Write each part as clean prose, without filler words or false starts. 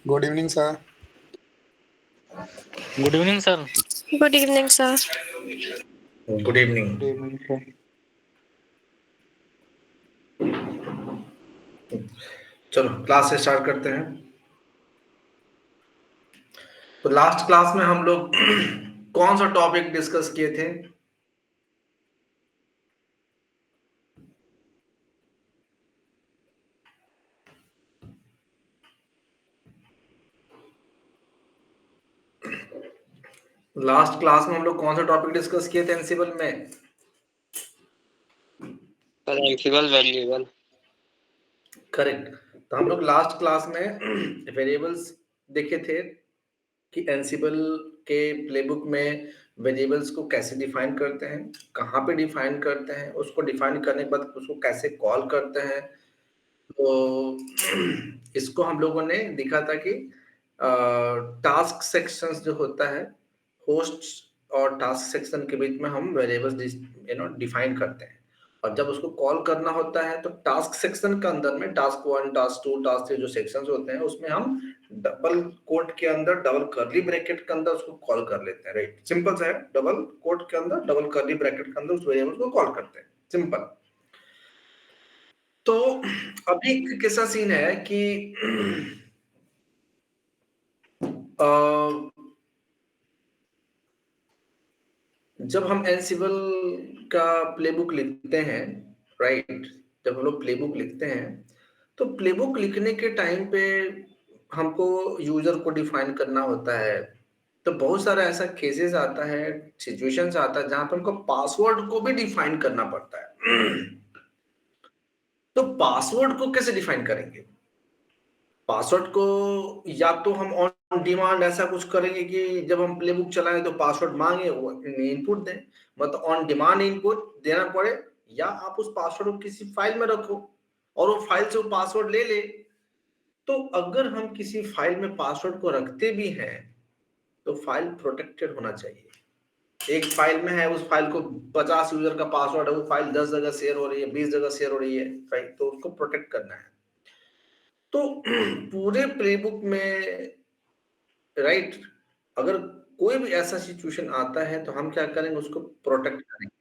Good evening sir. Good evening sir. Good evening sir. Good evening. Good evening sir. चलो class से start करते हैं। तो last class में हम लोग कौन सा टॉपिक डिस्कस किए थे? लास्ट क्लास में हम लोग कौन सा टॉपिक डिस्कस किए थे एनसीबल में? Ansible variable. करेक्ट। तो हम लोग लास्ट क्लास में वेरिएबल्स देखे थे कि एनसीबल के प्लेबुक में वेरिएबल्स को कैसे डिफाइन करते हैं, कहाँ पे डिफाइन करते हैं, उसको डिफाइन करने के बाद उसको कैसे कॉल करते हैं। तो इसको हम लोगों ने दिखा था कि टास्क सेक्शंस जो होता है, होस्ट और टास्क सेक्शन के बीच में हम वेरिएबल्स डिफाइन करते हैं। और जब उसको कॉल करना होता है तो टास्क सेक्शन के अंदर में टास्क 1, टास्क 2, टास्क 3 जो सेक्शंस होते हैं उसमें हम डबल कोट के अंदर, डबल कर्ली ब्रैकेट के अंदर उसको कॉल कर लेते हैं। राइट, सिंपल सा है। डबल कोट के अंदर, डबल कर्ली ब्रैकेट के अंदर उस वेरिएबल को कॉल करते हैं, सिंपल। तो अभी कैसा सीन है कि जब हम एनसिबल का प्लेबुक लिखते हैं, राइट, जब हम लोग प्लेबुक लिखते हैं तो प्लेबुक लिखने के टाइम पे हमको यूजर को डिफाइन करना होता है। तो बहुत सारा ऐसा केसेस आता है, सिचुएशंस आता है जहां पर हमको पासवर्ड को भी डिफाइन करना पड़ता है। तो पासवर्ड को कैसे डिफाइन करेंगे? पासवर्ड को या तो हम ऑन डिमांड ऐसा कुछ करेंगे कि जब हम प्लेबुक चलाएं तो पासवर्ड मांगे, वो इनपुट दें, मतलब ऑन डिमांड इनपुट देना पड़े, या आप उस पासवर्ड को किसी फाइल में रखो और वो फाइल से वो पासवर्ड ले ले। तो अगर हम किसी फाइल में पासवर्ड को रखते भी हैं तो फाइल प्रोटेक्टेड होना चाहिए। एक फाइल में है, उस फाइल को 50 यूजर का पासवर्ड है, वो फाइल 10 जगह शेयर हो रही है, 20 जगह शेयर हो रही है, राइट, तो उसको प्रोटेक्ट करना है। तो पूरे प्लेबुक में, राइट, अगर कोई भी ऐसा सिचुएशन आता है तो हम क्या करेंगे, उसको प्रोटेक्ट करेंगे।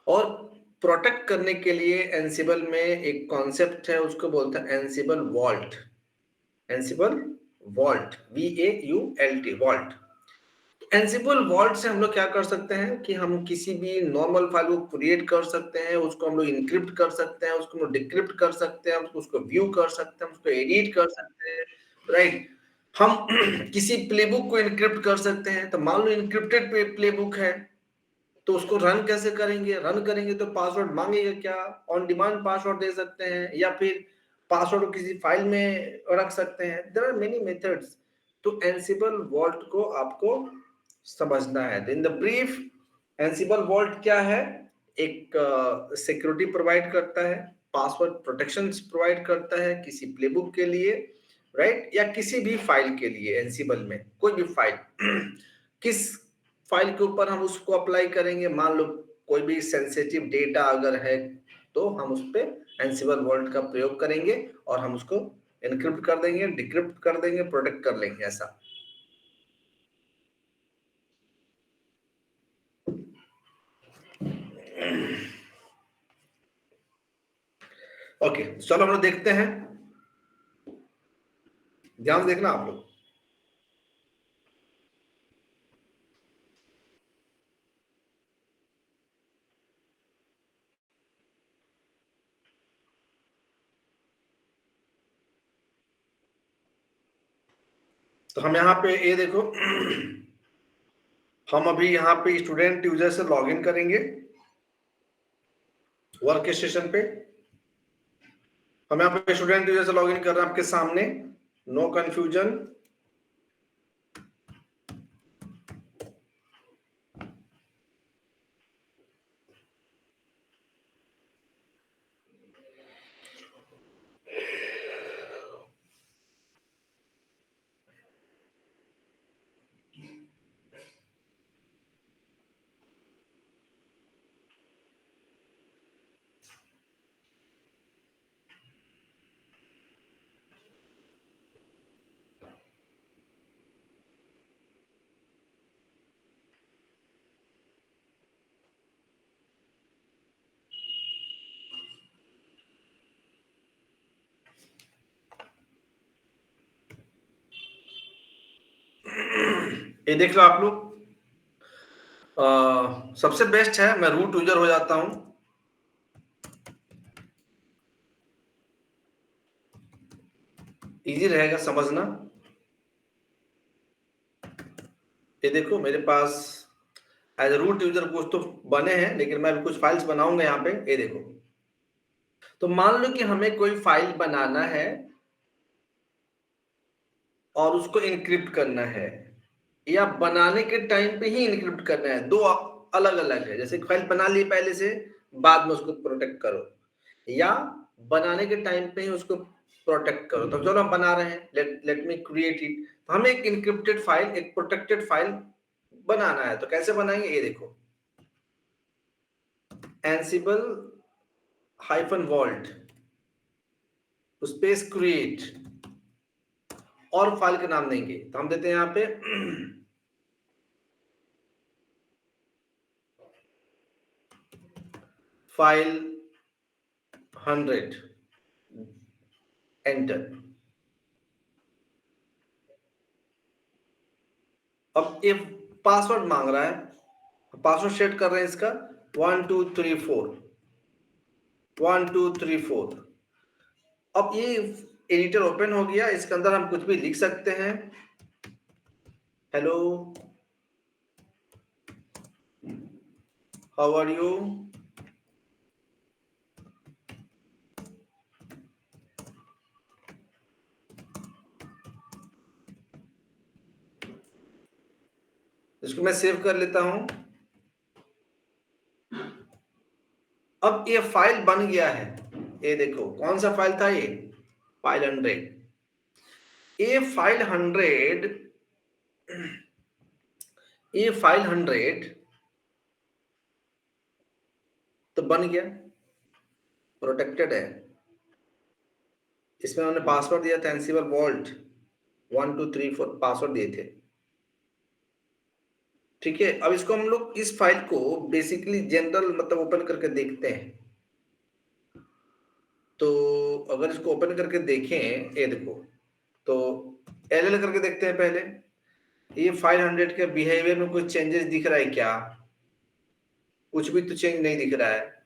और प्रोटेक्ट करने के लिए एनसिबल में एक कॉन्सेप्ट है, उसको बोलते हैं Ansible vault. Ansible vault, VAULT, vault. Ansible vault से हम लोग क्या कर सकते हैं कि हम किसी भी नॉर्मल फाइल को क्रिएट कर सकते हैं, उसको हम लोग इनक्रिप्ट कर सकते हैं, उसको हम लोग डिक्रिप्ट कर सकते हैं, उसको व्यू कर सकते हैं, उसको एडिट कर सकते हैं, राइट। हम किसी प्लेबुक को इनक्रिप्ट कर सकते हैं। तो मान लो इनक्रिप्टेड प्लेबुक है तो उसको रन कैसे करेंगे? रन करेंगे तो पासवर्ड मांगेगा क्या? ऑन डिमांड पासवर्ड दे सकते हैं या फिर पासवर्ड को किसी फाइल में रख सकते हैं। There are many methods. तो एनसिबल वॉल्ट को आपको समझना है। In the brief, Ansible vault क्या है? एक सिक्योरिटी प्रोवाइड करता है, पासवर्ड प्रोटेक्शन प्रोवाइड करता है किसी प्लेबुक के लिए, राइट, या किसी भी फाइल के लिए। एनसिबल में कोई भी फाइल किस फाइल के ऊपर हम उसको अप्लाई करेंगे, मान लो कोई भी सेंसिटिव डेटा अगर है तो हम उस पर एनसिबल वॉल्ट का प्रयोग करेंगे और हम उसको एनक्रिप्ट कर देंगे, डिक्रिप्ट कर देंगे, प्रोटेक्ट कर लेंगे, ऐसा। ओके, चलो हम लोग देखते हैं, ध्यान देखना आप लोग। तो हम यहाँ पे ये देखो, हम अभी यहाँ पे स्टूडेंट यूजर से लॉगिन करेंगे वर्क स्टेशन पे। हम यहाँ पे स्टूडेंट यूजर से लॉगिन कर रहे हैं आपके सामने, नो कंफ्यूजन। ये देख लो आप लोग, सबसे बेस्ट है मैं रूट यूजर हो जाता हूं, इजी रहेगा समझना। ये देखो मेरे पास एज रूट यूजर कुछ तो बने हैं, लेकिन मैं अभी कुछ फाइल्स बनाऊंगा यहाँ पे। ये देखो, तो मान लो कि हमें कोई फाइल बनाना है और उसको इनक्रिप्ट करना है, या बनाने के टाइम पे ही इनक्रिप्ट करना है। दो अलग अलग है। जैसे फाइल बना ली पहले से, बाद में उसको प्रोटेक्ट करो, या बनाने के टाइम पे ही उसको प्रोटेक्ट करो। तो चलो हम बना रहे हैं, लेट मी क्रिएट इट। तो हमें एक इनक्रिप्टेड फाइल, एक प्रोटेक्टेड फाइल बनाना है। तो कैसे बनाएंगे, ये देखो, एंसिबल -vault स्पेस क्रिएट, और फाइल का नाम देंगे। तो हम देते हैं यहाँ पे फाइल 100, एंटर। अब ये पासवर्ड मांग रहा है, पासवर्ड सेट कर रहे हैं इसका 1234 1234। अब ये एडिटर ओपन हो गया, इसके अंदर हम कुछ भी लिख सकते हैं। हेलो, हाउ आर यू, इसको मैं सेव कर लेता हूं। अब ये फाइल बन गया है। ये देखो कौन सा फाइल था, ये फाइल 100। ये फाइल 100, ये फाइल 100 तो बन गया, प्रोटेक्टेड है। इसमें हमने पासवर्ड दिया था एंसिबल वॉल्ट 1234 पासवर्ड दिए थे। ठीक है, अब इसको हम लोग इस फाइल को बेसिकली जनरल मतलब ओपन करके देखते हैं। तो अगर इसको ओपन करके देखें, ये देखो, तो एल करके देखते हैं पहले। ये फाइल 100 के बिहेवियर में कुछ चेंजेस दिख रहा है क्या? कुछ भी तो चेंज नहीं दिख रहा है।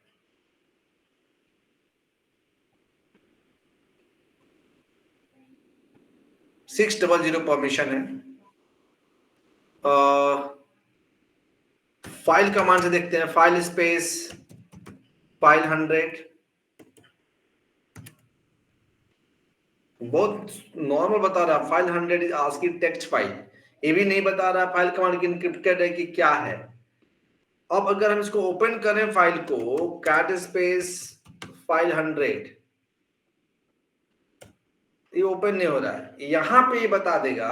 600 परमिशन है। फाइल कमांड से देखते हैं, फाइल स्पेस फाइल 100, बहुत नॉर्मल बता रहा। File 100 is ASCII text file. ये भी नहीं बता रहा फाइल कमांड की इनक्रिप्टेड है कि क्या है। अब अगर हम इसको ओपन करें फाइल को, कैट स्पेस फाइल 100, ये ओपन नहीं हो रहा है। यहां पे ये बता देगा,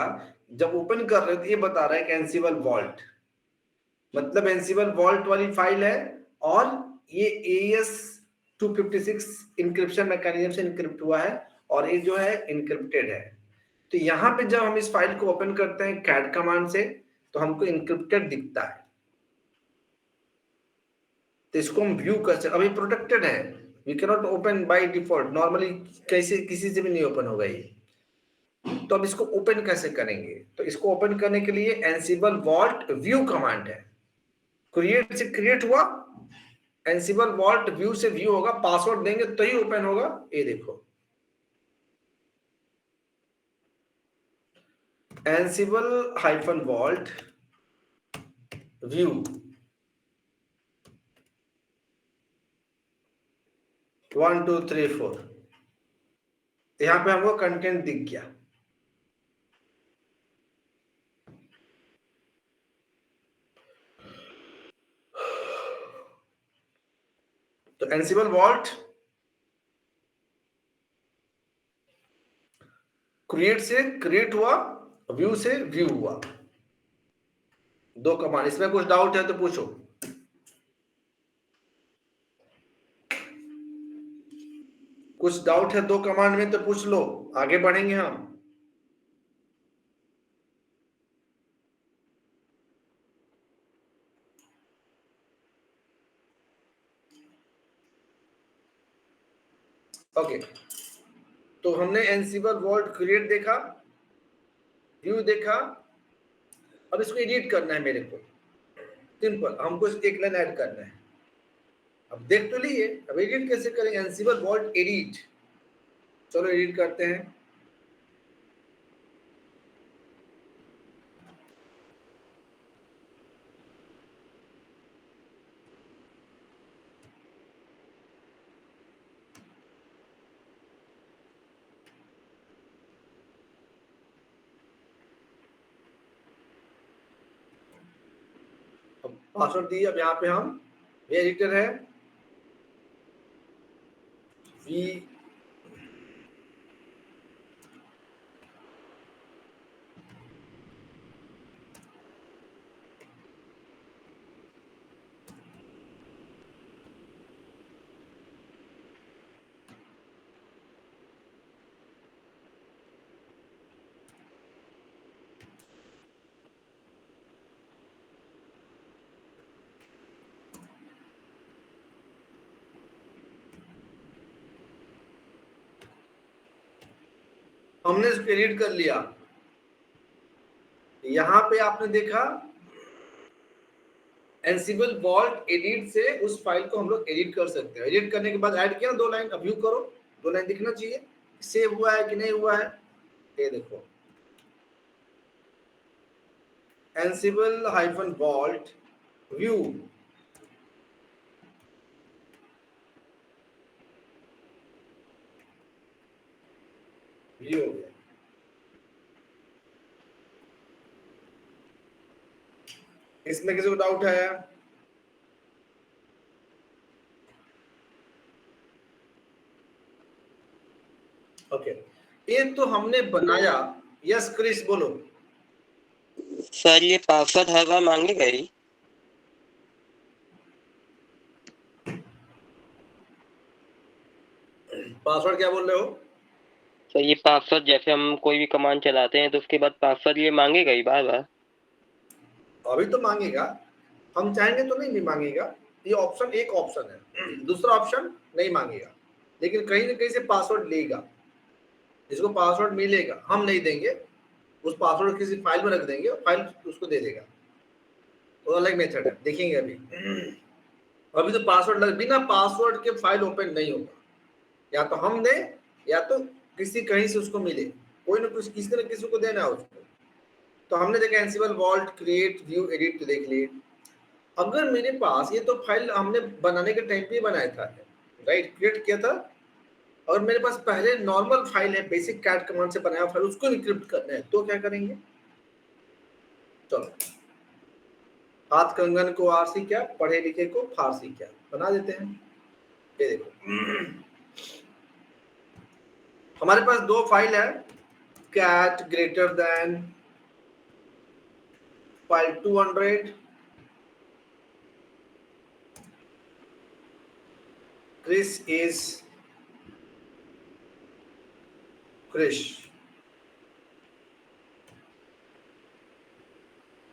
जब ओपन कर रहे हो तो ये बता रहा है कि एंसिबल वॉल्ट, मतलब एंसिबल वॉल्ट वाली फाइल है, और ये AES 256 इंक्रिप्शन मैकेनिज्म से इंक्रिप्ट हुआ है, और ये जो है इंक्रिप्टेड है। तो यहां पे जब हम इस फाइल को ओपन करते हैं कैट कमांड से, तो हमको इंक्रिप्टेड दिखता है। तो इसको हम व्यू कर सकते, अभी प्रोटेक्टेड है, we can not open by default. Normally कैसे किसी से भी नहीं ओपन होगा ये। तो अब इसको ओपन कैसे करेंगे? तो इसको ओपन करने के लिए एंसिबल वॉल्ट व्यू कमांड है। क्रिएट से क्रिएट हुआ, एंसिबल वॉल्ट व्यू से व्यू होगा, पासवर्ड देंगे तो ही ओपन होगा। ये देखो, एंसिबल -vault व्यू 1234, यहां पे हमको कंटेंट दिख गया। तो एंसिबल वॉल्ट क्रिएट से क्रिएट हुआ, व्यू से व्यू हुआ, दो कमांड। इसमें कुछ डाउट है तो पूछो। कुछ डाउट है दो कमांड में तो पूछ लो, आगे बढ़ेंगे हम। ओके, तो हमने एंसिबल वॉल्ट क्रिएट देखा, व्यू देखा, अब इसको एडिट करना है मेरे को, सिंपल, हमको एक लाइन ऐड करना है। अब देख तो लिए, अब एडिट कैसे करेंगे, एनसिबल वॉल्ट एडिट, चलो एडिट करते हैं। अब पासवर्ड दिए, अब यहाँ पे हम, ये एडिटर है वी, हमने इसको एडिट कर लिया। यहाँ पे आपने देखा एनसिबल वॉल्ट एडिट से उस फाइल को हम लोग एडिट कर सकते हैं। एडिट करने के बाद ऐड किया 2 लाइन, अब व्यू करो, 2 लाइन दिखना चाहिए, सेव हुआ है कि नहीं हुआ है, ये देखो Ansible hyphen vault view, view हो गया। इसमें किसी को डाउट है? ओके, ये तो हमने बनाया। यस क्रिस बोलो। सर ये पासवर्ड हर बार मांगेगा ही? पासवर्ड क्या बोल रहे हो? सर ये पासवर्ड जैसे हम कोई भी कमांड चलाते हैं तो उसके बाद पासवर्ड ये मांगेगा ही बार बार? अभी तो मांगेगा, हम चाहेंगे तो नहीं मांगेगा। ये ऑप्शन, एक ऑप्शन है, दूसरा ऑप्शन नहीं मांगेगा, लेकिन कहीं ना कहीं से पासवर्ड लेगा। जिसको पासवर्ड मिलेगा हम नहीं देंगे, उस पासवर्ड किसी फाइल में रख देंगे, फाइल उसको दे देगा, तो अलग मेथड है, देखेंगे अभी। अभी तो पासवर्ड लग, बिना पासवर्ड के फाइल ओपन नहीं होगा, या तो हम दें या तो किसी कहीं से उसको मिले, कोई ना कुछ किसी न किसी को देना है उसको। तो हमने देखा Ansible vault create view edit, तो देख लिए। अगर मेरे पास, ये तो फाइल हमने बनाने के टाइम पे बनाया था, राइट, क्रिएट किया था, और मेरे पास पहले नॉर्मल फाइल है, बेसिक कैट कमांड से बनाया फाइल, उसको इनक्रिप्ट करना है, तो क्या करेंगे? चलो, हाथ कंगन को आरसी क्या, पढ़े लिखे को फारसी क्या, बना देते हैं। ये देखो हमारे पास 2 फाइल है, cat greater than file 200, Chris is Krish,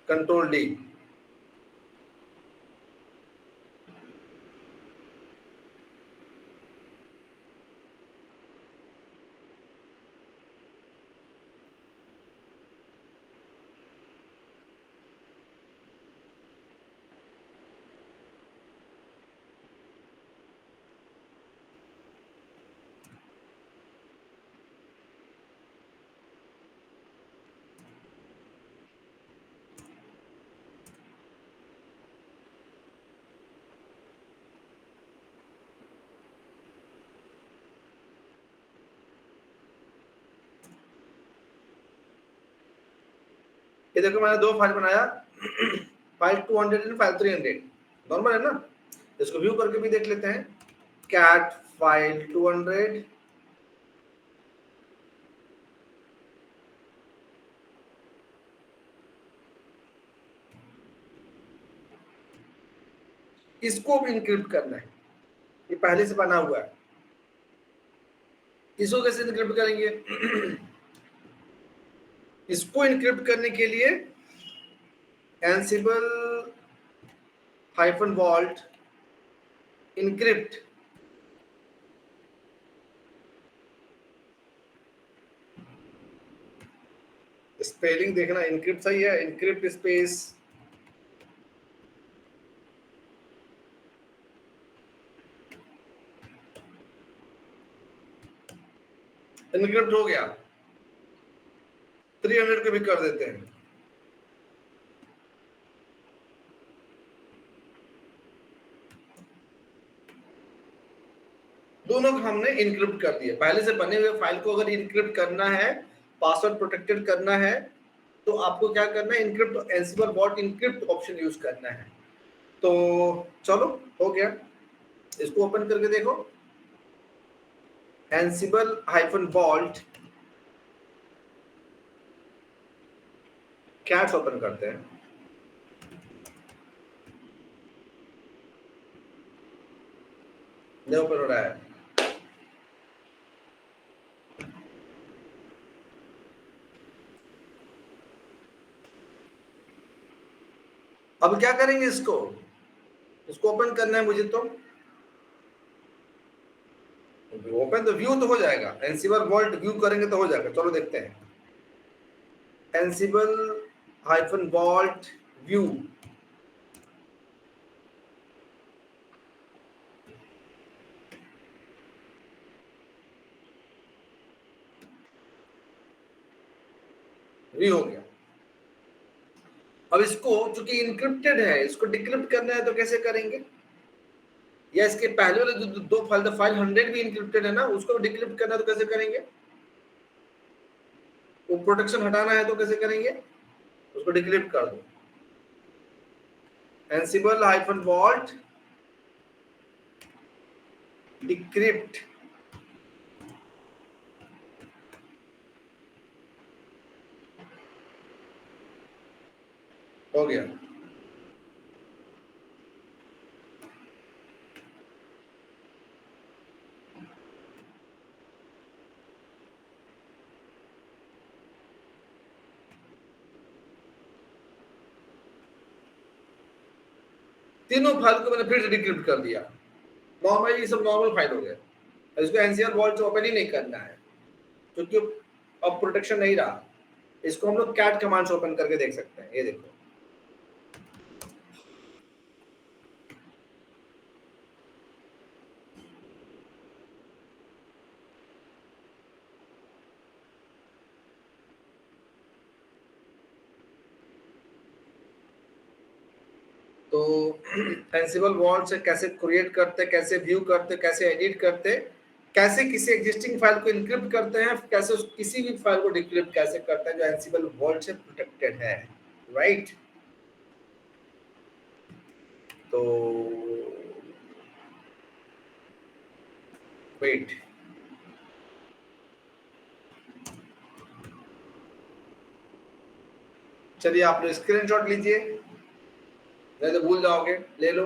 Control D। ये देखो मैंने 2 फाइल बनाया, फाइल 200 एंड फाइल 300, नॉर्मल है ना। इसको व्यू करके भी देख लेते हैं, कैट फाइल 200, इसको भी इनक्रिप्ट करना है, ये पहले से बना हुआ है। इसको कैसे इनक्रिप्ट करेंगे? इसको इनक्रिप्ट करने के लिए Ansible hyphen vault encrypt, spelling देखना, इनक्रिप्ट सही है, इनक्रिप्ट स्पेस इनक्रिप्ट हो गया। 300 को भी कर देते हैं। दोनों को हमने इनक्रिप्ट कर दिया। पहले से बने हुए फाइल को अगर इनक्रिप्ट करना है, पासवर्ड प्रोटेक्टेड करना है, तो आपको क्या करना है, encrypt Ansible vault encrypt option use करना है। तो चलो हो गया, इसको ओपन करके देखो, Ansible hyphen vault cats open करते हैं। नहीं ओपन हो रहा है। अब क्या करेंगे, इसको ओपन करना है मुझे, तो ओपन तो व्यू तो हो जाएगा, एंसिबल वॉल्ट व्यू करेंगे तो हो जाएगा। चलो देखते हैं, Ansible hyphen vault view, view हो गया। अब इसको चूंकि इनक्रिप्टेड है, इसको डिक्रिप्ट करना है तो कैसे करेंगे, या इसके पहले वाले जो दो फाइल 100 भी इनक्रिप्टेड है ना, उसको डिक्रिप्ट करना है तो कैसे करेंगे, वो प्रोटेक्शन हटाना है तो कैसे करेंगे, उसको डिक्रिप्ट कर दो, एंसिबल हाइफन वॉल्ट डिक्रिप्ट, हो गया। तीनों फाइल को मैंने फिर से डिक्रिप्ट कर दिया। नॉर्मली ये सब नॉर्मल फाइल हो गया, इसको एनसीआर वॉल्ट ओपन ही नहीं करना है क्योंकि अब प्रोटेक्शन नहीं रहा। इसको हम लोग कैट कमांड से ओपन करके देख सकते हैं, ये देखो। तो एंसिबल वॉल्ट से कैसे क्रिएट करते, कैसे व्यू करते, कैसे एडिट करते, कैसे किसी एग्जिस्टिंग फाइल को इनक्रिप्ट करते हैं, कैसे किसी भी फाइल को डिक्रिप्ट कैसे करते हैं जो एंसिबल वॉल्ट से प्रोटेक्टेड है, राइट। तो वेट, चलिए आप लोग स्क्रीनशॉट लीजिए, नहीं तो भूल जाओगे, ले लो।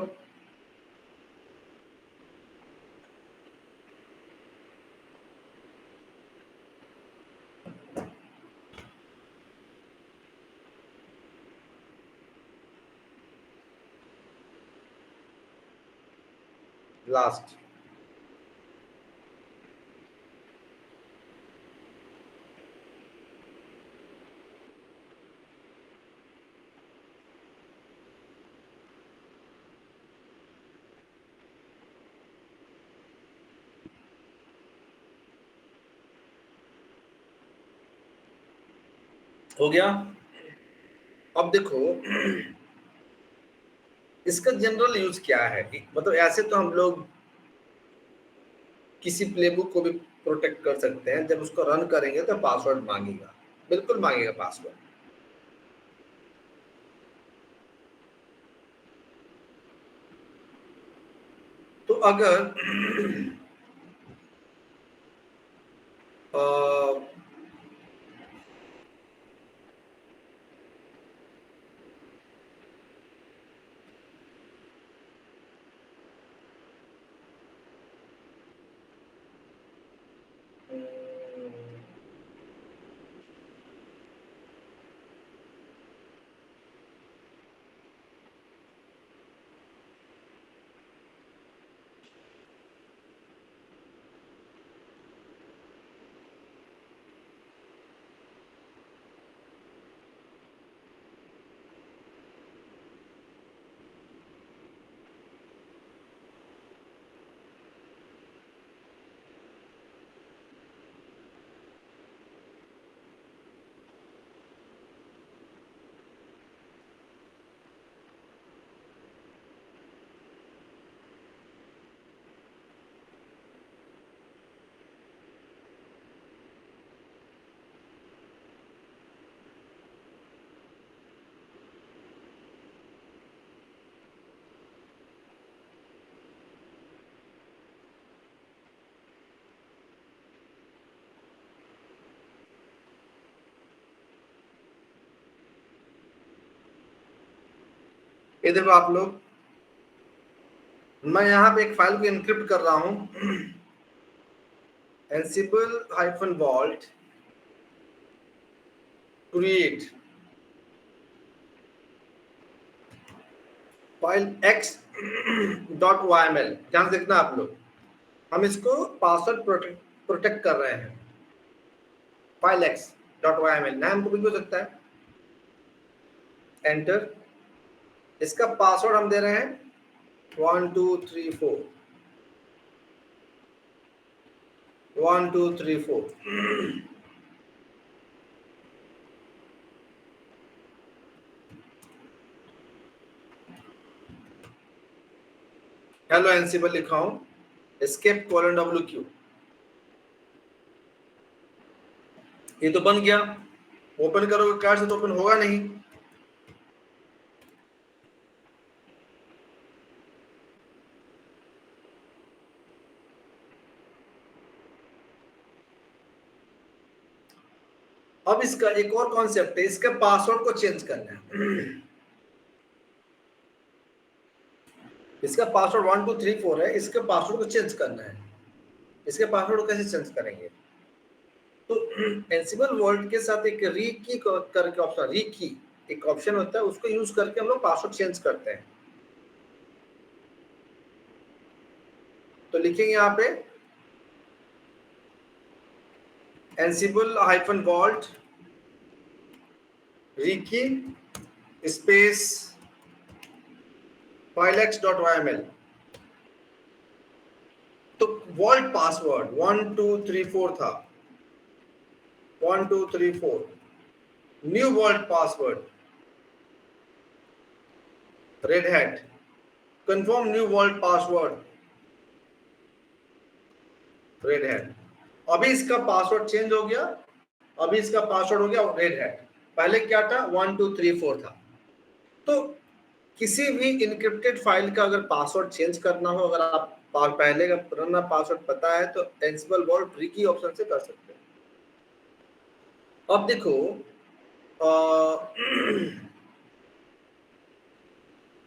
लास्ट, हो गया। अब देखो इसका जनरल यूज क्या है, मतलब ऐसे तो हम लोग किसी प्लेबुक को भी प्रोटेक्ट कर सकते हैं, जब उसको रन करेंगे तो पासवर्ड मांगेगा, बिल्कुल मांगेगा पासवर्ड। तो अगर अ, ये देखो आप लोग, मैं यहाँ पे एक फाइल को इनक्रिप्ट कर रहा हूँ, ansible-vault create फाइल x.yml। ध्यान से देखना आप लोग, हम इसको पासवर्ड प्रोटेक्ट कर रहे हैं। फाइल x.yml नाम को भी हो सकता है। एंटर। इसका पासवर्ड हम दे रहे हैं 1234 1234। हेलो एनसिबल लिखा हूं, एस्केप :w। ये तो बन गया। ओपन करोगे कार्ड से तो ओपन होगा नहीं। अब इसका एक और कॉन्सेप्ट है, इसका पासवर्ड को चेंज करना है। इसका पासवर्ड 1234 है, इसके पासवर्ड को चेंज करना है। इसके पासवर्ड को कैसे चेंज करेंगे? तो एनसिबल वर्ल्ड के साथ एक रीकी करके ऑप्शन, रीकी एक ऑप्शन होता है, उसको यूज करके हम लोग पासवर्ड चेंज करते हैं। तो लिखेंगे यहाँ पे ansible-vault रीकी स्पेस filex.yml। तो वॉल्ट पासवर्ड 1234 था, 1234। New vault password red hat, confirm new vault password red hat. अभी इसका पासवर्ड चेंज हो गया, अभी इसका पासवर्ड हो गया रेड हैट। पहले क्या था? 1234 था। तो किसी भी इनक्रिप्टेड फाइल का अगर पासवर्ड चेंज करना हो, अगर आप पहले का पुराना पासवर्ड पता है, तो एनसिबल वॉल्ट रीकी ऑप्शन से कर सकते हैं। अब देखो,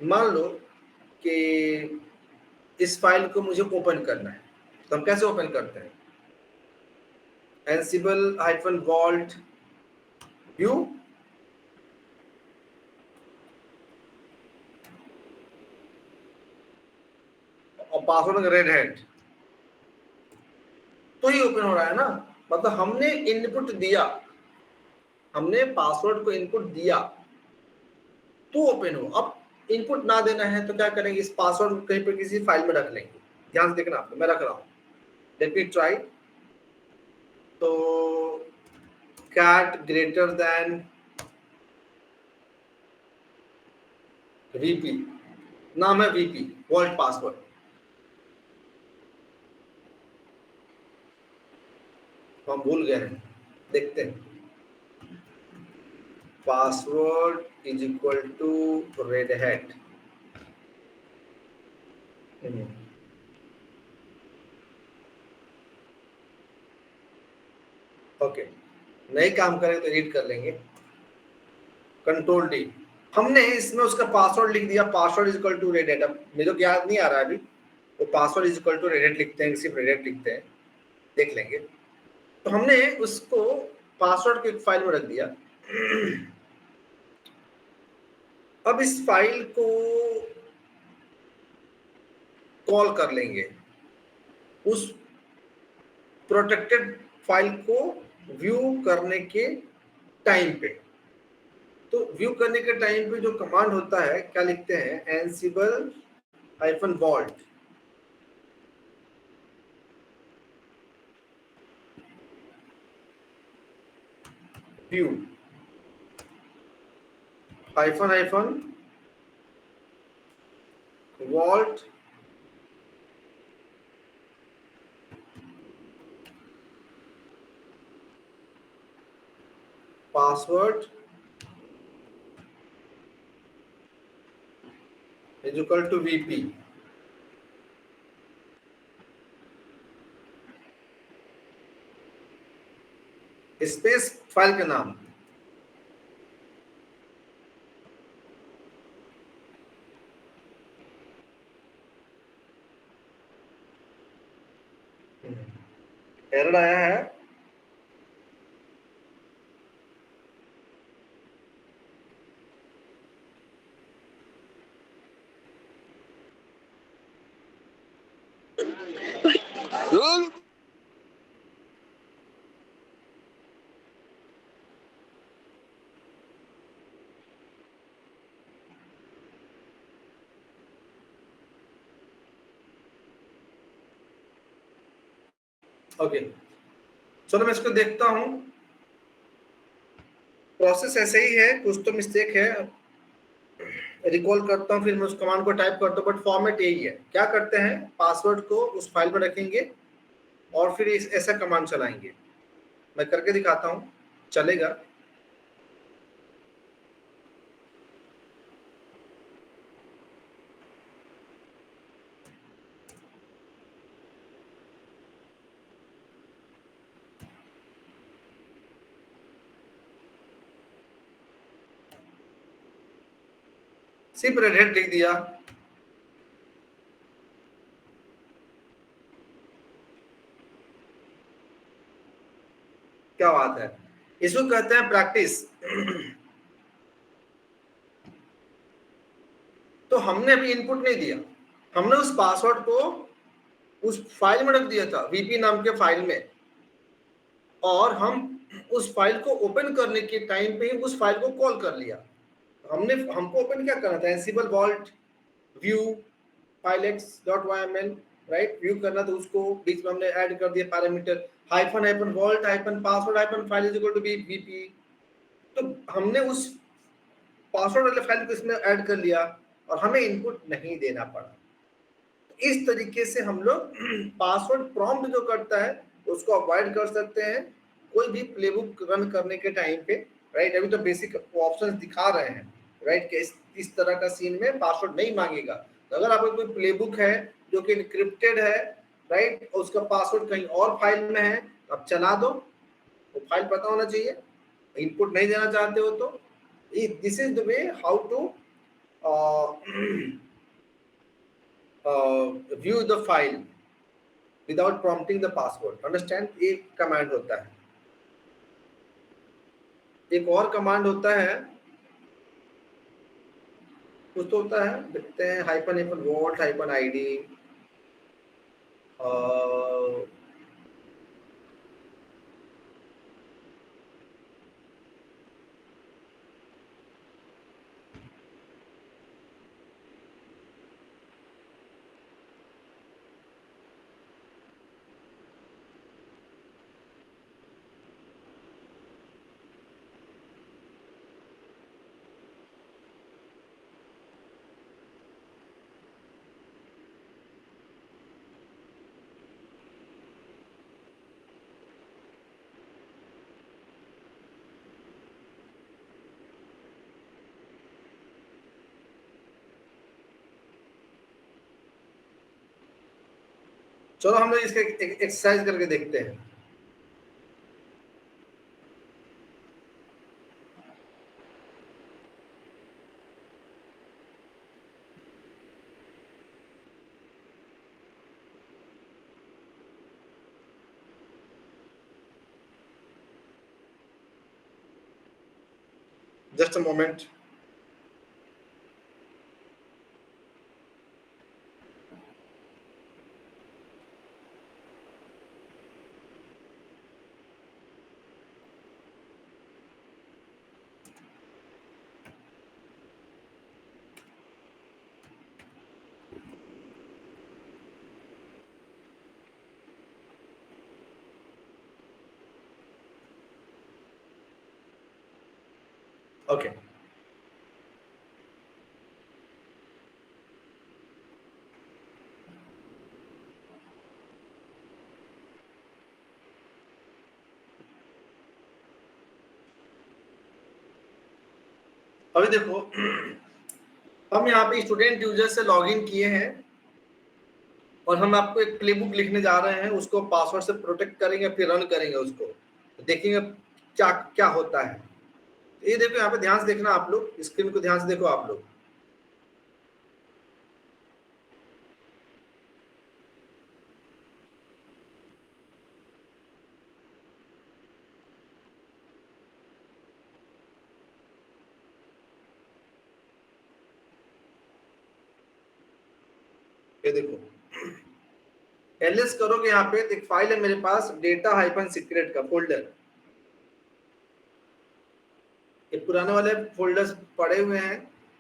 मान लो कि इस फाइल को मुझे ओपन करना है, तो हम कैसे ओपन करते हैं? ansible-vault view और पासवर्ड रेड हैट, तो ही ओपन हो रहा है ना। मतलब हमने इनपुट दिया, हमने पासवर्ड को इनपुट दिया तो ओपन हो। अब इनपुट ना देना है तो क्या करेंगे? इस पासवर्ड को कहीं पर किसी फाइल में रख लेंगे। ध्यान से देखना आपको, मैं रख रहा हूं, लेट मी ट्राई। तो cat ग्रेटर देन वीपी, नाम है वीपी, वॉल्ट पासवर्ड। हम भूल गए हैं, देखते हैं। Password is equal to red hat. Okay, नहीं काम करें तो एडिट कर लेंगे, कंट्रोल डी। हमने इसमें उसका पासवर्ड लिख दिया, password is equal to red hat. अब मेरे को याद नहीं आ रहा अभी, तो password is equal to red hat लिखते हैं, सिर्फ रेड हैट लिखते हैं, देख लेंगे। तो हमने उसको पासवर्ड को एक फाइल में रख दिया। अब इस फाइल को कॉल कर लेंगे, उस प्रोटेक्टेड फाइल को व्यू करने के टाइम पे। तो व्यू करने के टाइम पे जो कमांड होता है, क्या लिखते हैं? ansible-vault view -vault password is equal to VP। Space file का नाम, एरर आया है। ओके, चलो मैं इसको देखता हूं। प्रोसेस ऐसे ही है, कुछ तो मिस्टेक है। रिकॉल करता हूँ, फिर मैं उस कमांड को टाइप करता हूँ, बट फॉर्मेट यही है। क्या करते हैं, पासवर्ड को उस फाइल में रखेंगे और फिर ऐसा कमांड चलाएंगे। मैं करके दिखाता हूँ, चलेगा। सिर्फ रेड हैट लिख दिया। क्या बात है, इसको कहते हैं प्रैक्टिस। तो हमने अभी इनपुट नहीं दिया, हमने उस पासवर्ड को उस फाइल में रख दिया था, वीपी नाम के फाइल में, और हम उस फाइल को ओपन करने के टाइम पे ही उस फाइल को कॉल कर लिया। हमको ओपन क्या करना था, Ansible vault view filex.yml, right, view करना, तो उसको बीच में हमने ऐड कर दिया parameter -vault -password -file is equal to VP. तो हमने उस पासवर्ड वाले फाइल को इसमें ऐड कर लिया और हमें इनपुट नहीं देना पड़ा। इस तरीके से हम लोग पासवर्ड प्रॉम्प्ट जो करता है उसको अवॉइड कर सकते हैं कोई भी प्लेबुक रन करने के टाइम पे, राइट। अभी तो बेसिक ऑप्शंस दिखा रहे हैं, राइट, कि इस तरह का सीन में पासवर्ड नहीं मांगेगा। तो अगर आपका कोई प्लेबुक है जो कि इनक्रिप्टेड है, राइट, और उसका पासवर्ड कहीं और फाइल में है, अब चला दो, वो फाइल पता होना चाहिए। इनपुट नहीं देना चाहते हो तो this is the way how to view the file without prompting the password, understand। एक कमांड होता है, एक और कमांड होता है, कुछ तो होता है, देखते हैं, -वॉल्ट -id। चलो हम लोग इसके एक्सरसाइज करके देखते हैं। Just a moment. ओके, अभी देखो, हम यहाँ पे स्टूडेंट यूजर से लॉगिन किए हैं और हम आपको एक प्लेबुक लिखने जा रहे हैं, उसको पासवर्ड से प्रोटेक्ट करेंगे, फिर रन करेंगे उसको, तो देखेंगे क्या क्या होता है। ये देखो, यहाँ पे ध्यान से देखना, आप लोग स्क्रीन को ध्यान से देखो आप लोग। ये देखो एलएस करोगे, यहाँ पे एक फाइल है मेरे पास डेटा हाइफन सीक्रेट का फोल्डर, ये पुराने वाले फोल्डर्स पड़े हुए हैं,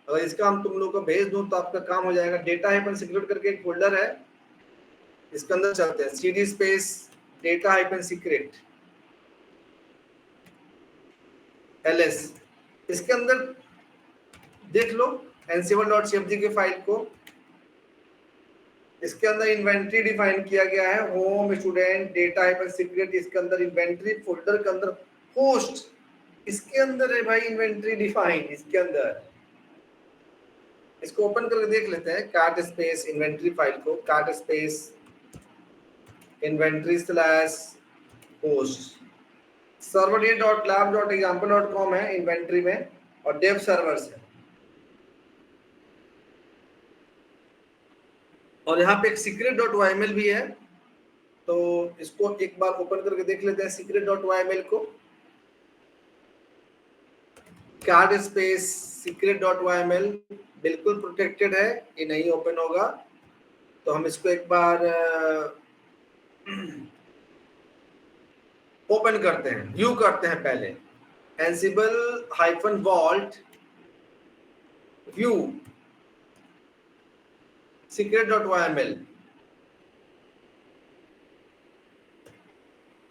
अगर इसका हम तुम लोग को भेज दूं तो आपका काम हो जाएगा। डेटा हाइफन सीक्रेट करके एक फोल्डर है, इसके अंदर चलते हैं, cd space data hyphen secret ls, इसके अंदर देख लो ansible.cfg के फाइल को, इसके अंदर इन्वेंट्री डिफाइन किया गया है, home student data hyphen secret, इसके अंदर इन्वेंट्री फोल्डर के अंदर होस्ट, इसके अंदर है भाई इन्वेंट्री डिफाइन, इसके अंदर इसको ओपन करके देख लेते हैं, cat स्पेस इन्वेंट्री फाइल को, cat space inventory slash host, server.lab.example.com है इन्वेंट्री में, और डेव सर्वर्स है, और यहाँ पे एक secret.yml भी है, तो इसको एक बार ओपन करके देख लेते हैं secret.yml को, cat स्पेस secret.yml बिल्कुल प्रोटेक्टेड है, ये नहीं ओपन होगा, तो हम इसको एक बार ओपन करते हैं, व्यू करते हैं पहले, ansible-vault व्यू secret.yml,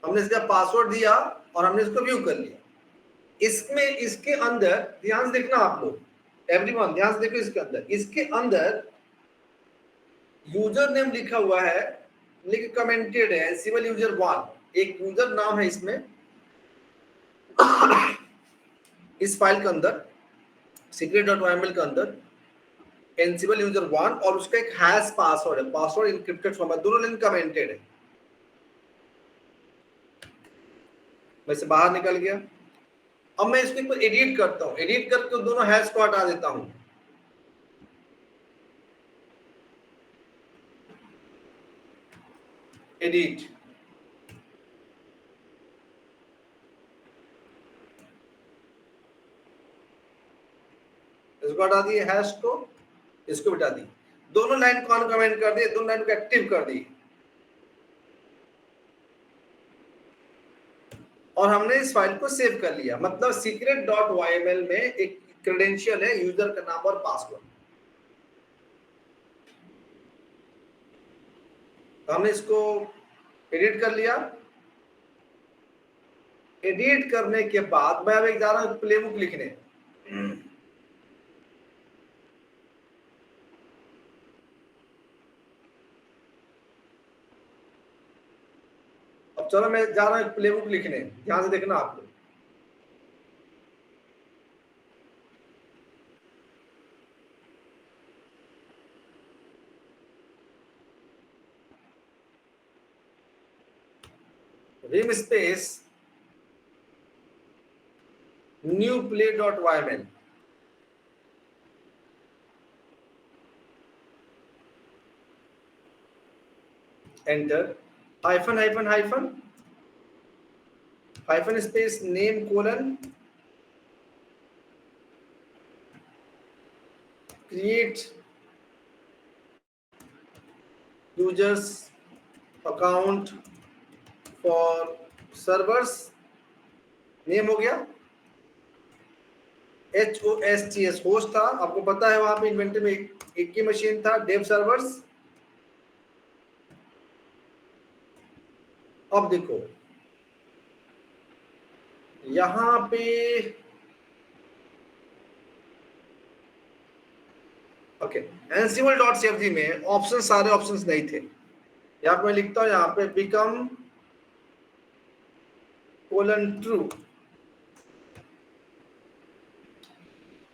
हमने इसका पासवर्ड दिया और हमने इसको व्यू कर लिया। इसमें इसके अंदर ध्यान से देखना आप लोग, एवरीवन ध्यान से देखो, इसके अंदर यूजर नेम लिखा हुआ है, लेकिन कमेंटेड है एंसिबल यूजर 1, एक यूजर नाम है इसमें इस फाइल के अंदर secret.yml के अंदर एंसिबल यूजर 1, और उसका एक हैश पासवर्ड है, पासवर्ड इनक्रिप्टेड फॉर्मेट, दोनों लाइन कमेंटेड है। मैं से बाहर निकल गया, अब मैं इसको ऊपर एडिट करता हूं, एडिट करके दोनों हैश को हटा देता हूं, एडिट, इसको हटा दिए हैश को, इसको हटा दी, दोनों लाइन को अनकमेंट कर दिए, दोनों लाइन को एक्टिव कर दी, और हमने इस फाइल को सेव कर लिया। मतलब secret.yml में एक क्रेडेंशियल है, यूजर का नाम और पासवर्ड, तो हमने इसको एडिट कर लिया। एडिट करने के बाद मैं अब एक जा रहा हूं प्लेबुक लिखने, अब चलो मैं जा रहा हूं प्लेबुक लिखने, ध्यान से देखना आप लोग, vim space new play.yml, enter, hyphen hyphen hyphen hyphen space name colon create users account for servers, name हो गया HOSTS, होस्ट था, आपको पता है वहां पे इन्वेंटरी में एक ही मशीन था, डेव सर्वर्स। अब देखो यहां पे ओके, ansible.cfg में ऑप्शन, सारे ऑप्शंस नहीं थे, यहाँ पे मैं लिखता हूं, यहाँ पे बिकम ट्रू,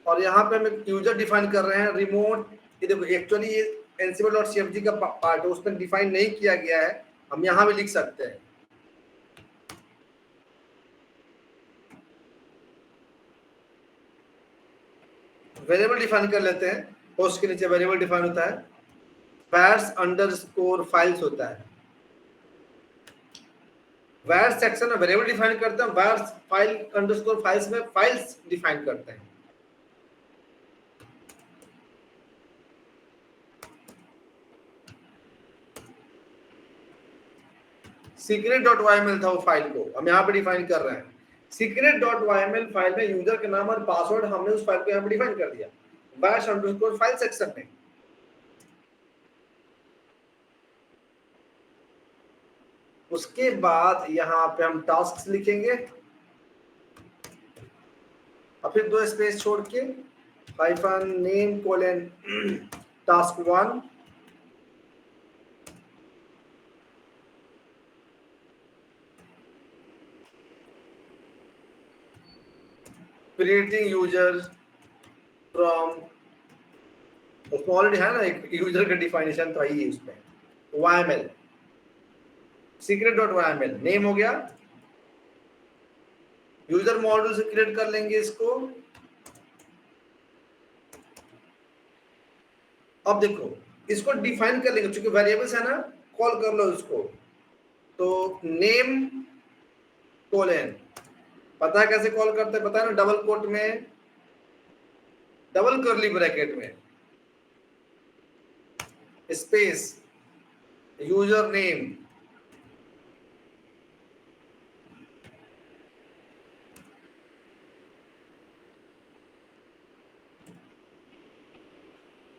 और यहाँ पे हम यूजर डिफाइन कर रहे हैं रिमोट, ये देखो एक्चुअली ये ansible.cfg का पार्ट है, उसमें डिफाइन नहीं किया गया है, हम यहाँ भी लिख सकते हैं, वेरिएबल डिफाइन कर लेते हैं, होस्ट के नीचे वेरिएबल डिफाइन होता है, var _files होता है, var सेक्शन में वेरिएबल डिफाइन करते हैं, var file _files में फाइल्स डिफाइन करते हैं। secret.yml था वो फाइल को, हम यहाँ पे डिफाइन कर रहे हैं। secret.yml फाइल में यूजर का नाम और पासवर्ड हमने उस फाइल को यहाँ पे डिफाइन कर दिया bash underscore फाइल सेक्शन में। उसके बाद यहाँ पे हम टास्क लिखेंगे और फिर 2 स्पेस छोड़ के hyphen name colon task 1 creating user from, उसमें ऑलरेडी है ना एक यूजर का डिफाइनेशन तो ही है उसमें YML secret.yml नेम हो गया, यूजर मॉड्यूल से क्रिएट कर लेंगे इसको। अब देखो इसको डिफाइन कर लेंगे, क्योंकि वेरिएबल्स है ना, कॉल कर लो इसको। तो नेम कोलन, पता है कैसे कॉल करते हैं, पता है ना, डबल कोट में, डबल कर्ली ब्रैकेट में स्पेस यूजर नेम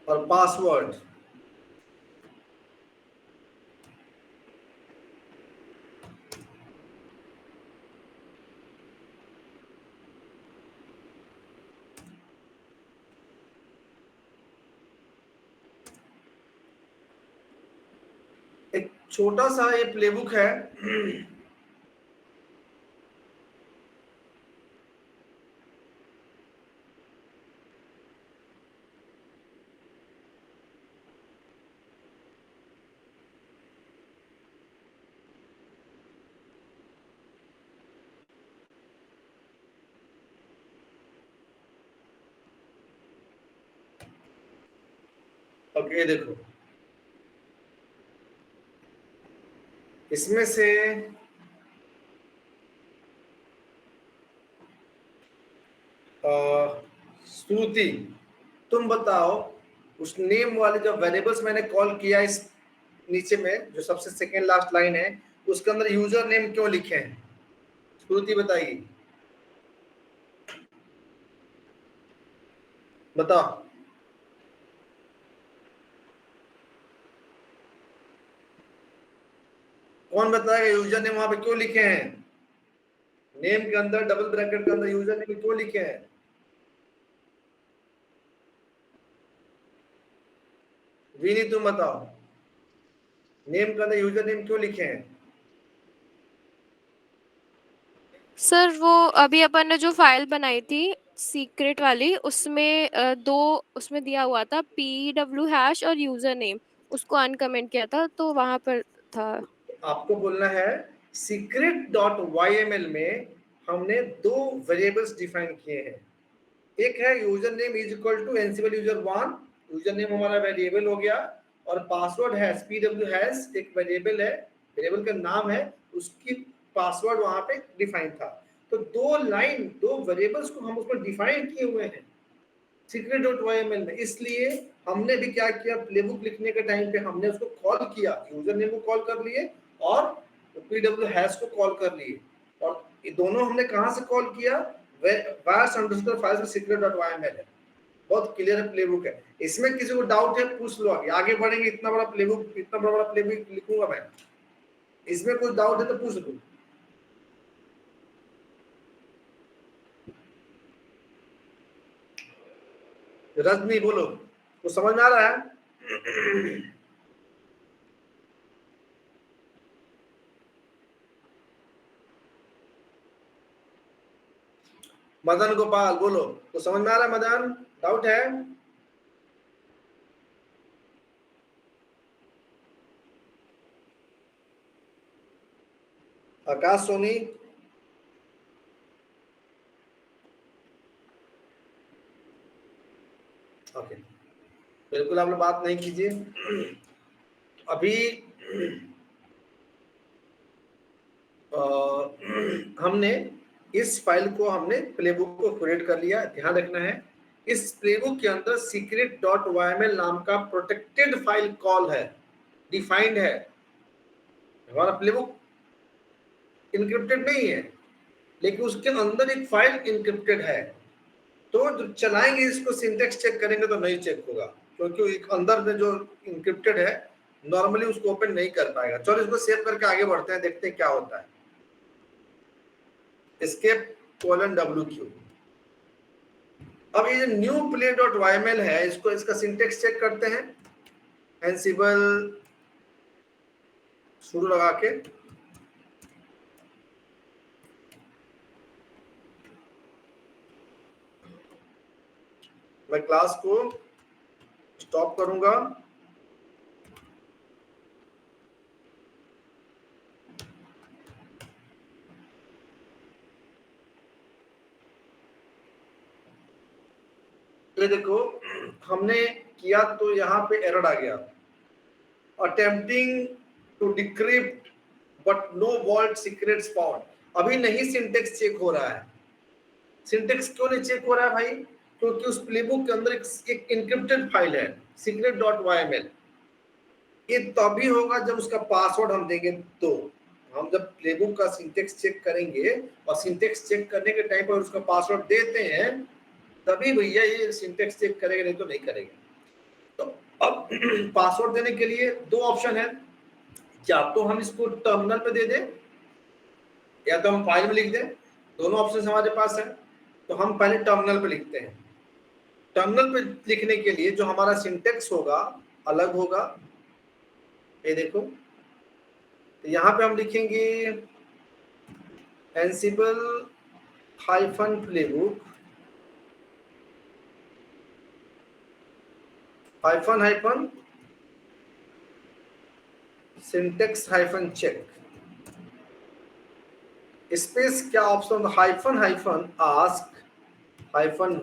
और पासवर्ड। एक छोटा सा ये प्लेबुक है ओके देखो इसमें से श्रुति तुम बताओ उस नेम वाले जो वेरिएबल्स मैंने कॉल किया इस नीचे में जो सबसे सेकेंड लास्ट लाइन है उसके अंदर यूजर नेम क्यों लिखे हैं, श्रुति बताइए, बताओ। कौन बताएगा यूजर नेम वहां पे क्यों लिखे हैं, नेम के अंदर डबल ब्रैकेट के अंदर यूजर नेम क्यों लिखे हैं? विनी तुम बताओ, नेम के अंदर यूजर नेम क्यों लिखे हैं? सर वो अभी अपन ने जो फाइल बनाई थी सीक्रेट वाली उसमें दो उसमें दिया हुआ था pw# और यूजर नेम, उसको अनकमेंट किया था तो वहां पर था। आपको बोलना है secret.yml में हमने 2 वेरिएबल्स डिफाइन किए हैं, एक है user name is equal to Ansible user 1, user name हमारा वेरिएबल हो गया, और पासवर्ड है pw# एक वेरिएबल है, वेरिएबल का नाम है, उसकी पासवर्ड वहां पे डिफाइन था। तो 2 लाइन 2 वेरिएबल्स को हम उसमें डिफाइन किए हुए हैं secret.yml में, इसलिए हमने भी क्या किया, प्लेबुक लिखने के टाइम पे हमने उसको कॉल किया, यूजर नेम को कॉल कर लिए और pw# को कॉल कर लिए, और ये दोनों हमने कहां से कॉल किया, bash underscore files में secret.yml है। बहुत क्लियर प्लेबुक है, इसमें किसी को डाउट है पूछ लो, आगे बढ़ेंगे, इतना बड़ा प्लेबुक लिखूंगा मैं, इसमें कुछ डाउट है तो पूछ लो। रजनी बोलो, कुछ समझ में आ रहा है? मदन गोपाल बोलो, तो समझ में आ रहा है मदन, डाउट है? आकाश सोनी, ओके बिल्कुल आप लोग बात नहीं कीजिए अभी। हमने इस फाइल को हमने प्लेबुक को क्रिएट कर लिया, ध्यान रखना है इस प्लेबुक के अंदर secret.yml नाम का प्रोटेक्टेड फाइल कॉल है, डिफाइंड है हमारा प्लेबुक, इनक्रिप्टेड नहीं है, लेकिन उसके अंदर एक फाइल इनक्रिप्टेड है। तो जब चलाएंगे इसको, सिंटेक्स चेक करेंगे तो नहीं चेक होगा, क्योंकि एक अंदर में जो इनक्रिप्टेड है नॉर्मली उसको ओपन नहीं कर पाएगा। चलो इसको सेव करके आगे बढ़ते हैं, देखते हैं क्या होता है। Escape :WQ। अब ये जो न्यू play.yml है, इसको इसका सिंटेक्स चेक करते हैं। एनसिबल शुरू लगा के मैं क्लास को स्टॉप करूंगा। ये देखो हमने किया तो यहाँ पे एरर आ गया, attempting to decrypt but no vault secrets found. अभी नहीं सिंटेक्स चेक हो रहा है। सिंटेक्स क्यों नहीं चेक हो रहा है भाई? क्योंकि उस प्लेबुक के अंदर एक इनक्रिप्टेड फाइल है secret.yml। ये तभी होगा जब उसका पासवर्ड हम देंगे। तो हम जब प्लेबुक का सिंटेक्स चेक करेंगे और सिंटेक्स चेक करने के टाइम पर उसका पासवर्ड देते हैं, तभी भैया ये सिंटेक्स चेक करेगा, नहीं तो नहीं करेगा। तो अब पासवर्ड देने के लिए दो ऑप्शन है, या तो हम इसको टर्मिनल पे दे दें या तो हम फाइल में लिख दें। दोनों ऑप्शन हमारे पास है। तो हम पहले टर्मिनल पे लिखते हैं। टर्मिनल पे लिखने के लिए जो हमारा सिंटेक्स होगा अलग होगा। ये देखो, तो यहाँ पे हम लिखेंगे Ansible -playbook syntax -check space क्या option, -ask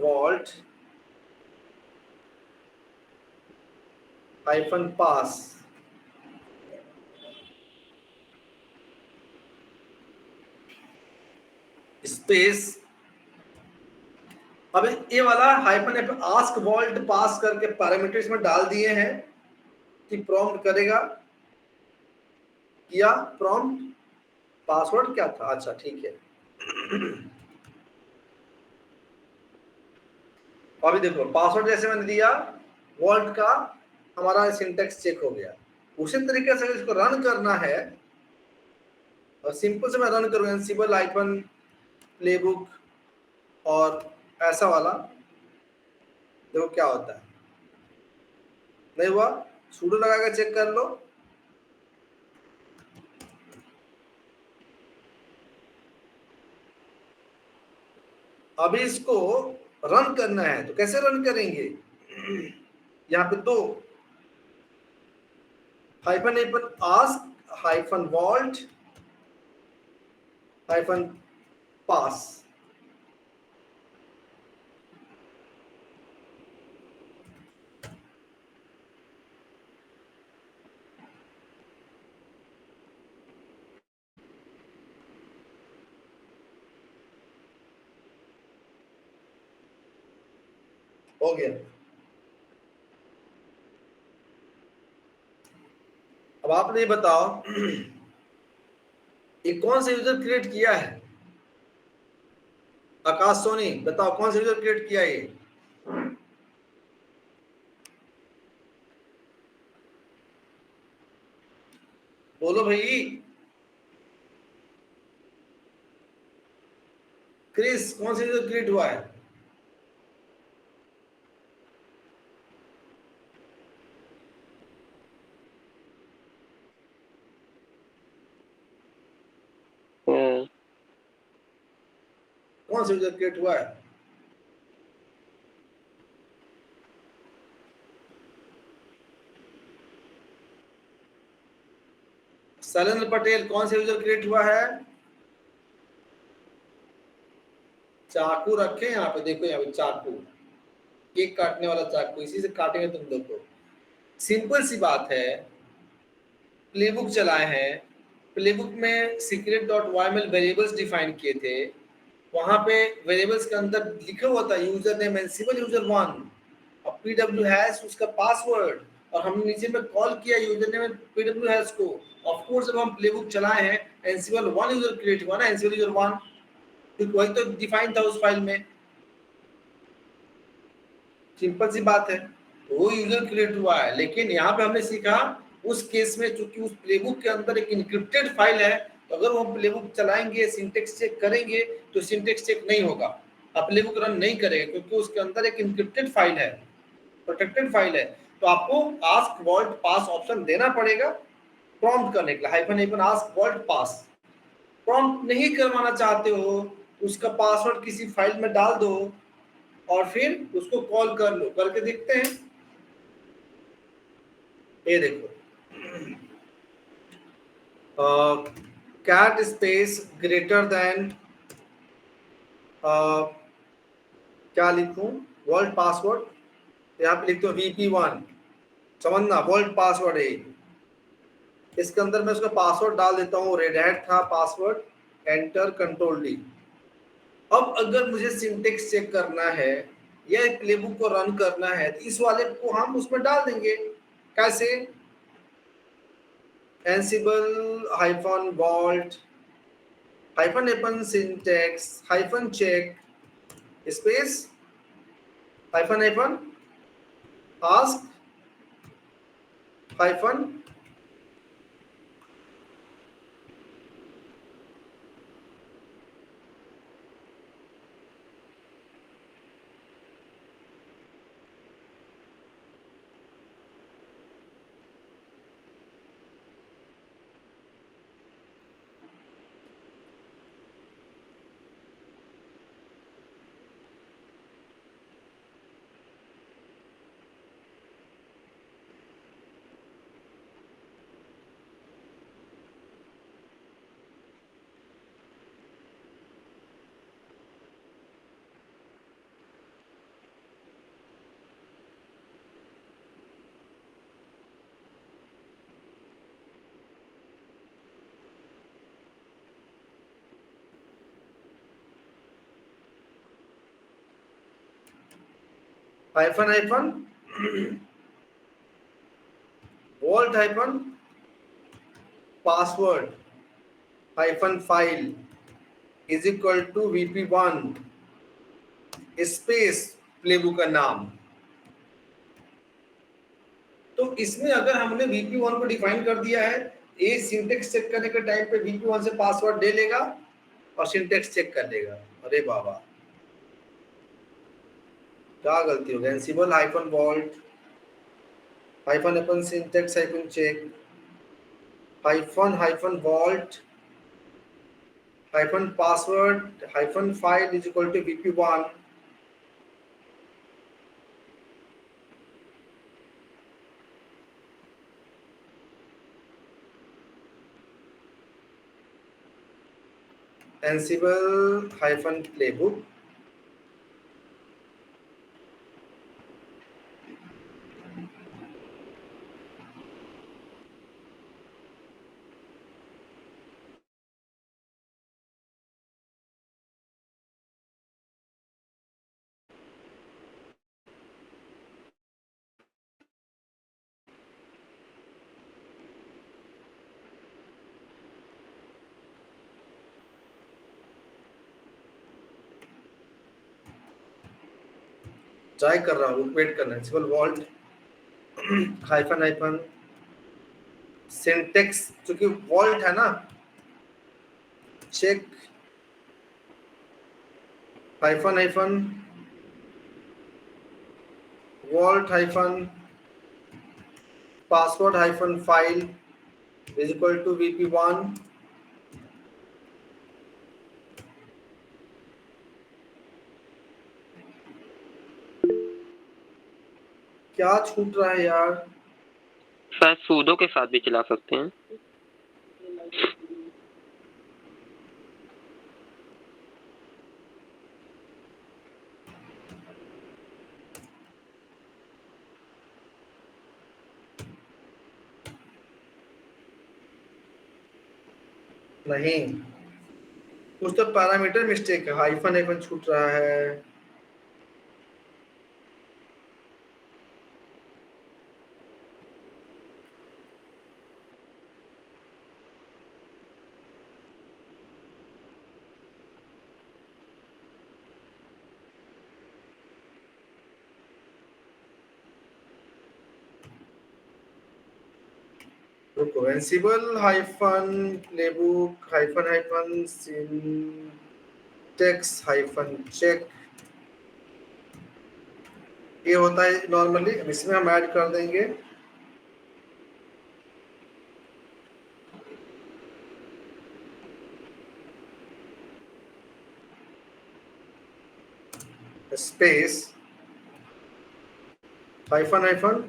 -vault -pass। Space, अब ये वाला हाइफन आस्क वॉल्ट पास करके पैरामीटर्स में डाल दिए हैं कि प्रॉम्प्ट करेगा। किया प्रॉम्प्ट, पासवर्ड क्या था, अच्छा ठीक है। अभी देखो पासवर्ड जैसे मैंने दिया, वॉल्ट का हमारा सिंटेक्स चेक हो गया। उसी तरीके से इसको रन करना है, और सिंपल से मैं रन करूंगा एनसिबल -playbook और ऐसा वाला, देखो क्या होता है। नहीं हुआ, sudo लगा के चेक कर लो। अभी इसको रन करना है, तो कैसे रन करेंगे? यहाँ पे दो -ask -vault -pass। हो गया। अब आपने ये बताओ, ये कौन सा यूजर क्रिएट किया है? आकाश सोनी बताओ, कौन सा यूजर क्रिएट किया है ये? बोलो भाई। क्रिस, कौन सा यूजर क्रिएट हुआ है? कौन सा यूजर क्रिएट हुआ है? शैलेंद्र पटेल, कौन सा यूजर क्रिएट हुआ है? चाकू रखे यहाँ पे, देखो यहाँ पे चाकू, केक काटने वाला चाकू, इसी से काटेंगे तुम लोग को। सिंपल सी बात है, प्लेबुक चलाए हैं, प्लेबुक में secret.yml वेरिएबल्स डिफाइन किए थे। वहां पे वेरिएबल्स के अंदर लिखा हुआ था यूजर नेम एनसिबल user1 और pw हैश उसका पासवर्ड, और हमने नीचे में कॉल किया यूजर नेम pw हैश को, ऑफ कोर्स जब हम प्लेबुक चलाए हैं एनसिबल 1 यूजर क्रिएट हुआ ना, एनसिबल यूजर 1, क्योंकि वही तो डिफाइन था उस फाइल में, सिंपल सी बात है, वो यूजर क्रिएट हुआ है। लेकिन यहाँ पे हमने सीखा उस केस में चूंकि उस प्लेबुक के अंदर एक इनक्रिप्टेड फाइल है, तो अगर वो प्लेबुक चलाएंगे सिंटेक्स चेक करेंगे तो सिंटेक्स चेक नहीं होगा, आप प्लेबुक रन नहीं करेंगे, क्योंकि उसके अंदर एक इनक्रिप्टेड फाइल है, प्रोटेक्टेड फाइल है। तो आपको आस्क वॉल्ट पास ऑप्शन देना पड़ेगा प्रॉम्प्ट करने के लिए, हाइफन हाइफन आस्क वॉल्ट पास। प्रॉम्प्ट नहीं करवाना चाहते हो, उसका पासवर्ड किसी फाइल में डाल दो और फिर उसको कॉल कर लो, करके देखते हैं। ये देखो, कैट स्पेस ग्रेटर देन, क्या लिखूं, वर्ल्ड पासवर्ड, यहाँ पे लिखते हो VP1, समझना वर्ल्ड पासवर्ड है। इसके अंदर मैं उसका पासवर्ड डाल देता हूँ, रेड हैट था पासवर्ड, एंटर कंट्रोल डी। अब अगर मुझे सिंटेक्स चेक करना है या प्लेबुक को रन करना है तो इस वाले को हम उसमें डाल देंगे। कैसे, Ansible hyphen vault hyphen hyphen syntax hyphen check space hyphen hyphen ask hyphen hyphen hyphen vault hyphen password hyphen file is equal to VP1 space playbook का नाम। तो इसमें अगर हमने VP1 को डिफाइन कर दिया है, ये सिंटेक्स चेक करने के टाइम पे VP1 से पासवर्ड ले लेगा और सिंटेक्स चेक कर लेगा। अरे बाबा, क्या गलती हो गई, Ansible hyphen vault hyphen hyphen syntax hyphen check hyphen hyphen vault hyphen password hyphen file is equal to VP1 Ansible hyphen playbook try कर रहा हूँ, वेट करना, Ansible vault hyphen hyphen syntax, क्योंकि वॉल्ट है ना, check hyphen hyphen vault hyphen password hyphen file is equal to VP1। क्या छूट रहा है यार, शायद सूडो के साथ भी चला सकते हैं। नहीं, कुछ तो पैरामीटर मिस्टेक है, हाइफन हाइफन छूट रहा है। रुको, Ansible hyphen playbook hyphen hyphen syntax hyphen check, ये होता है नॉर्मली। इसमें हम ऐड कर देंगे स्पेस हाइफन हाइफन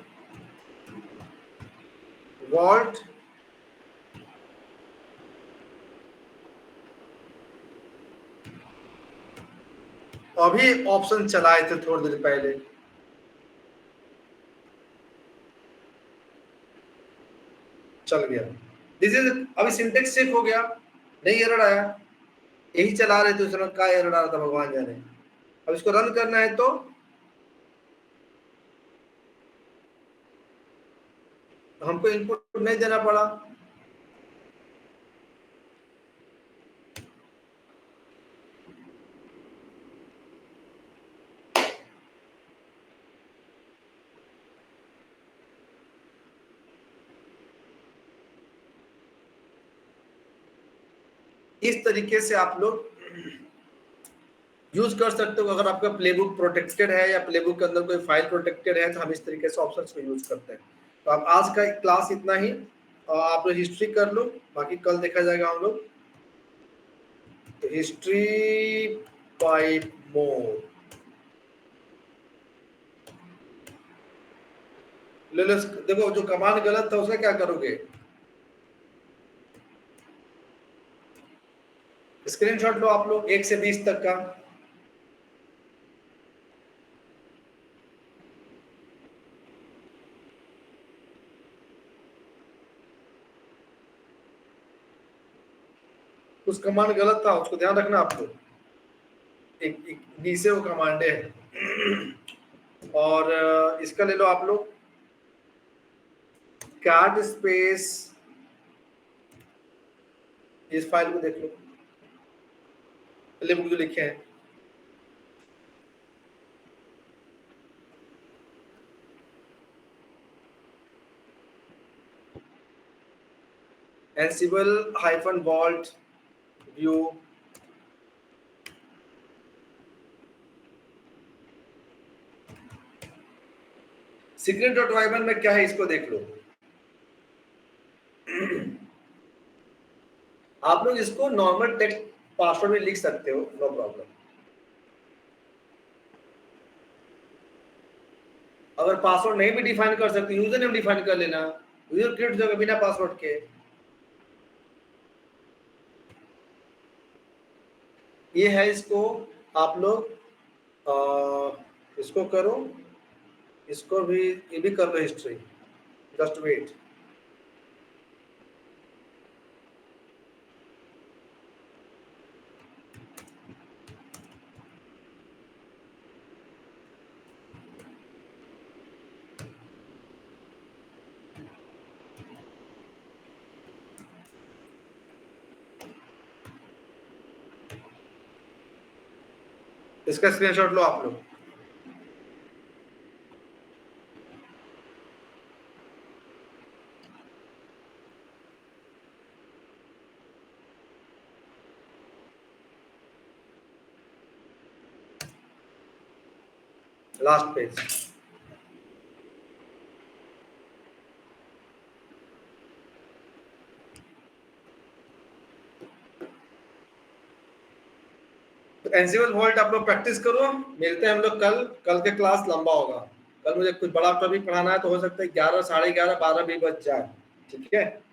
वॉल्ट अभी ऑप्शन चलाए थे थोड़ी देर पहले, चल गया। दिस इज, अभी सिंटेक्स चेक हो गया, नहीं एरर आया। यही चला रहे थे उस समय, क्या एरर आ रहा था भगवान जाने। अब इसको रन करना है तो हमको इनपुट नहीं देना पड़ा। इस तरीके से आप लोग यूज कर सकते हो। अगर आपका प्लेबुक प्रोटेक्टेड है या प्लेबुक के अंदर कोई फाइल प्रोटेक्टेड है तो हम इस तरीके से ऑप्शंस को यूज करते हैं। तो अब आज का क्लास इतना ही, आप लोग हिस्ट्री कर लो, बाकी कल देखा जाएगा हम लोग। तो हिस्ट्री पाइप मोड ले लो। देखो जो कमांड गलत था उसका क्या करोगे, स्क्रीनशॉट लो आप लोग 1 से 20 तक का। उस कमांड गलत था, उसको ध्यान रखना आप लोग। एक बी से वो कमांड है। और इसका ले लो आप लोग, कैट स्पेस, इस फाइल को देख लो, प्लेबुक जो लिखे हैं, Ansible hyphen vault view, secret.yml में क्या है इसको देख लो। आप लोग इसको नॉर्मल टेक्स्ट पासवर्ड में लिख सकते हो, नो प्रॉब्लम। अगर पासवर्ड नहीं भी डिफाइन कर सकते, यूजर नेम डिफाइन कर लेना, यूजर क्रिएट हो जाएगा बिना पासवर्ड के। ये है, इसको आप लोग इसको करो, इसको भी, ये भी कर लो हिस्ट्री, जस्ट वेट। इसका स्क्रीनशॉट लो आप लोग। लास्ट पेज, तो एंसिबल वॉल्ट आप लोग प्रैक्टिस करो। मिलते हैं हम लोग कल। कल के क्लास लंबा होगा, कल मुझे कुछ बड़ा टॉपिक पढ़ाना है, तो हो सकता है 11, साढ़े 11, 12 भी बज जाए। ठीक है।